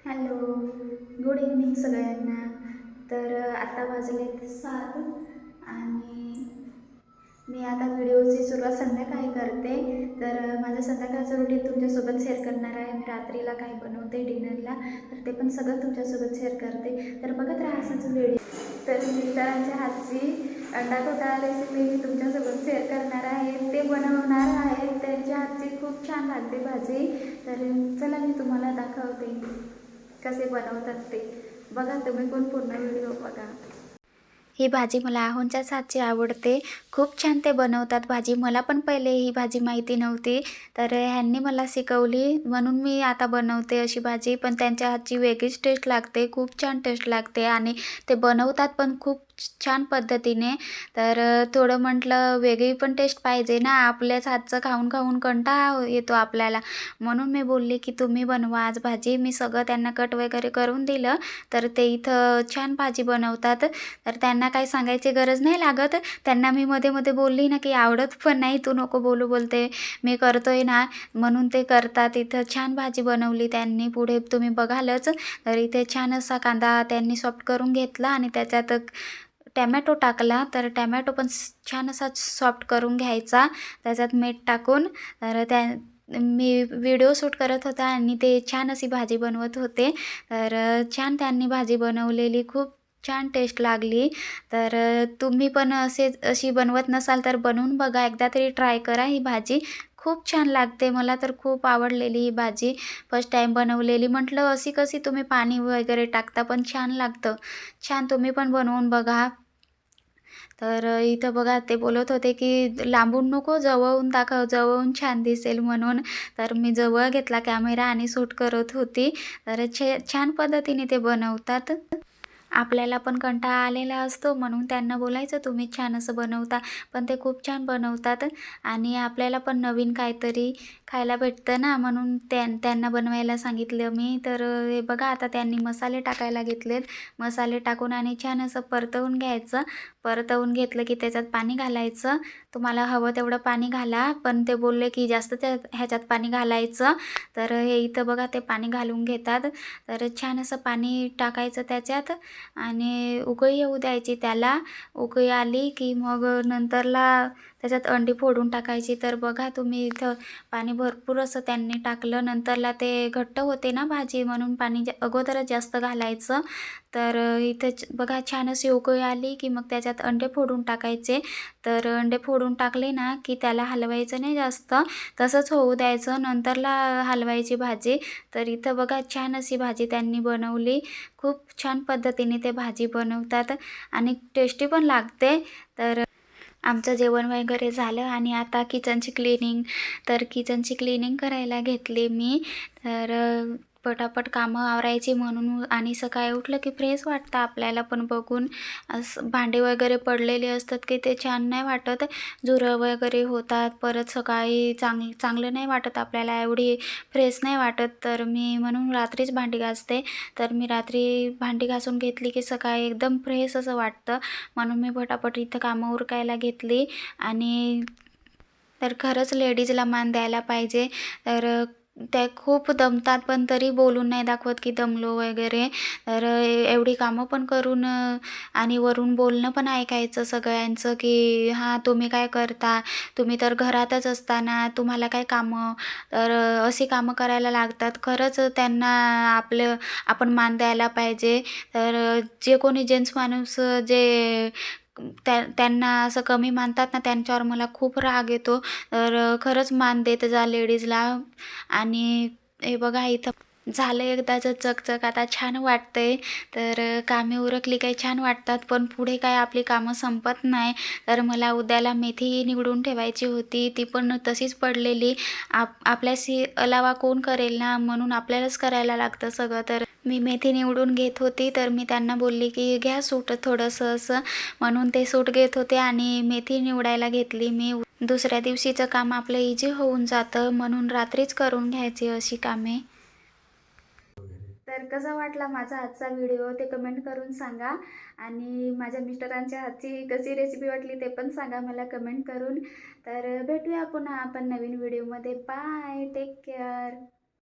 Hello, good evening सगळ्यांना. तर आता वाजलेत 7 आणि मी आता व्हिडिओची सुरुवात संध्याकाळी करते. तर माझं संध्याकाळचं रुटीन तुमच्यासोबत शेअर करणार आहे. मी रात्रीला काय बनवते डिनरला, तर ते पण सगळं तुमच्यासोबत शेअर करते. तर बघत राहा असाच व्हिडिओ. तर मिस्टरांच्या हातची अंडा घोटाळा रेसिपी मी तुमच्यासोबत शेअर करणार आहे. ते बनवणार आहे. त्यांच्या हातची खूप छान लागते भाजी. तर चला मी तुम्हाला दाखवते कसे बनवतात ते. बघा तुम्ही पण पूर्ण व्हिडिओ बघा. ही भाजी मला आहोंच्याच हातची आवडते. खूप छान ते बनवतात भाजी. मला पण पहिले ही भाजी माहिती नव्हती. तर ह्यांनी मला शिकवली म्हणून मी आता बनवते अशी भाजी. पण त्यांच्या हातची वेगळीच टेस्ट लागते. खूप छान टेस्ट लागते आणि ते बनवतात पण खूप छान पद्धतीने. तर थोडं म्हटलं वेगळी पण टेस्ट पाहिजे ना. आपल्याच हातचं खाऊन खाऊन कंटाळा येतो आपल्याला. म्हणून मी बोलली की तुम्ही बनवा आज भाजी. मी सगळं त्यांना कट वगैरे करून दिलं. तर ते इथं छान भाजी बनवतात. तर त्यांना काही सांगायची गरज नाही लागत. त्यांना मी मध्ये मध्ये बोलली ना की आवडत पण नाही, तू नको बोलू बोलते, मी करतोय ना, म्हणून ते करतात. इथं छान भाजी बनवली त्यांनी, पुढे तुम्ही बघालच. तर इथे छान असा कांदा त्यांनी सॉफ्ट करून घेतला आणि त्याच्यात टॅमॅटो टाकला. तर टॅमॅटो पण छान असा सॉफ्ट करून घ्यायचा त्याच्यात मीठ टाकून. तर मी व्हिडिओ शूट करत होता आणि ते छान अशी भाजी बनवत होते. तर छान त्यांनी भाजी बनवलेली, खूप छान टेस्ट लागली. तर तुम्ही पण अशी बनवत नसाल तर बनवून बघा, एकदा तरी ट्राय करा. ही भाजी खूप छान लागते. मला तर खूप आवडलेली ही भाजी. फर्स्ट टाईम बनवलेली. म्हटलं अशी कशी तुम्ही पाणी वगैरे टाकता, पण छान लागतं. छान तुम्ही पण बनवून बघा. तर इथं बघा ते बोलत होते की लांबून नको, जवळून दाखव, जवळून छान दिसेल म्हणून. तर मी जवळ घेतला कॅमेरा आणि शूट करत होती. तर छान पद्धतीने ते बनवतात. आपल्याला पण कंटाळा आलेला असतो म्हणून त्यांना बोलायचं तुम्ही छान असं बनवता. पण ते खूप छान बनवतात आणि आपल्याला पण नवीन काहीतरी खायला भेटतं ना, म्हणून त्यांना बनवायला सांगितलं मी. तर हे बघा आता त्यांनी मसाले टाकायला घेतलेत. मसाले टाकून आणि छान असं परतवून घ्यायचं. परतवून घेतलं की त्याच्यात पाणी घालायचं. तुम्हाला हवं तेवढं पाणी घाला. पण ते बोलले की जास्त ह्याच्यात पाणी घालायचं. तर हे इथं बघा ते पाणी घालून घेतात. तर छान असं पाणी टाकायचं त्याच्यात आणि उकळी येऊ द्यायची त्याला. उकळी आली की मग नंतरला त्याच्यात अंडी फोडून टाकायची. तर बघा तुम्ही इथं पाणी भरपूर असं त्यांनी टाकलं. नंतरला ते घट्ट होते ना भाजी, म्हणून पाणी अगोदरच जास्त घालायचं. तर इथं बघा छान अशी उकळी आली की मग त्याच्यात अंडे फोडून टाकायचे. तर अंडे फोडून टाकले ना की त्याला हलवायचं नाही जास्त, तसंच होऊ द्यायचं, नंतरला हलवायची भाजी. तर इथं बघा छान अशी भाजी त्यांनी बनवली. खूप छान पद्धतीने ते भाजी बनवतात आणि टेस्टी पण लागते. तर आमचं जेवण वगैरे झालं आणि आता किचनची क्लिनिंग करायला घेतली मी. तर पटापट कामं आवरायची म्हणून. आणि सकाळी उठलं की फ्रेश वाटतं आपल्याला पण बघून. असं भांडे वगैरे पडलेले असतात की ते छान नाही वाटत, झुरं वगैरे होतात. परत सकाळी चांगलं नाही वाटत आपल्याला, एवढी फ्रेश नाही वाटत. तर मी म्हणून रात्रीच भांडी घासते. तर मी रात्री भांडी घासून घेतली की सकाळी एकदम फ्रेश असं वाटतं, म्हणून मी पटापट इथं कामं उरकायला घेतली. आणि तर खरंच लेडीजला मान द्यायला पाहिजे. तर त्या खूप दमतात पण तरी बोलून नाही दाखवत की दमलो वगैरे. तर एवढी कामं पण करून आणि वरून बोलणं पण ऐकायचं सगळ्यांचं की हां तुम्ही काय करता, तुम्ही तर घरातच असता ना, तुम्हाला काय कामं. तर अशी कामं करायला लागतात. खरंच त्यांना आपण मान द्यायला पाहिजे. तर जे कोणी जेंट्स माणूस जे त्यांना असं कमी मानतात ना, त्यांच्यावर मला खूप राग येतो. तर खरंच मान देत जा लेडीजला. आणि हे बघा इथं झालं एकदाचं चकचक, आता छान वाटतंय. तर कामे उरकली काही छान वाटतात, पण पुढे काय आपली कामं संपत नाही. तर मला उद्याला मेथी निवडून ठेवायची होती, ती पण तशीच पडलेली. आपल्याशी अलावा कोण करेल ना, म्हणून आपल्यालाच करायला लागतं सगळं. तर मी मेथी निवडून घेत होती. तर मी त्यांना बोलली की घ्या सूट थोडंसं असं, म्हणून ते सूट घेत होते आणि मेथी निवडायला घेतली मी. दुसऱ्या दिवशीचं काम आपलं इझी होऊन जातं, म्हणून रात्रीच करून घ्यायची अशी कामे. तर कसा वाटला माझा आजचा व्हिडिओ ते कमेंट करून सांगा. आणि माझ्या मिस्टरांच्या हातची कशी रेसिपी वाटली ते पण सांगा मला कमेंट करून. तर भेटूया पुन्हा आपण नवीन व्हिडिओमध्ये. Bye, take care.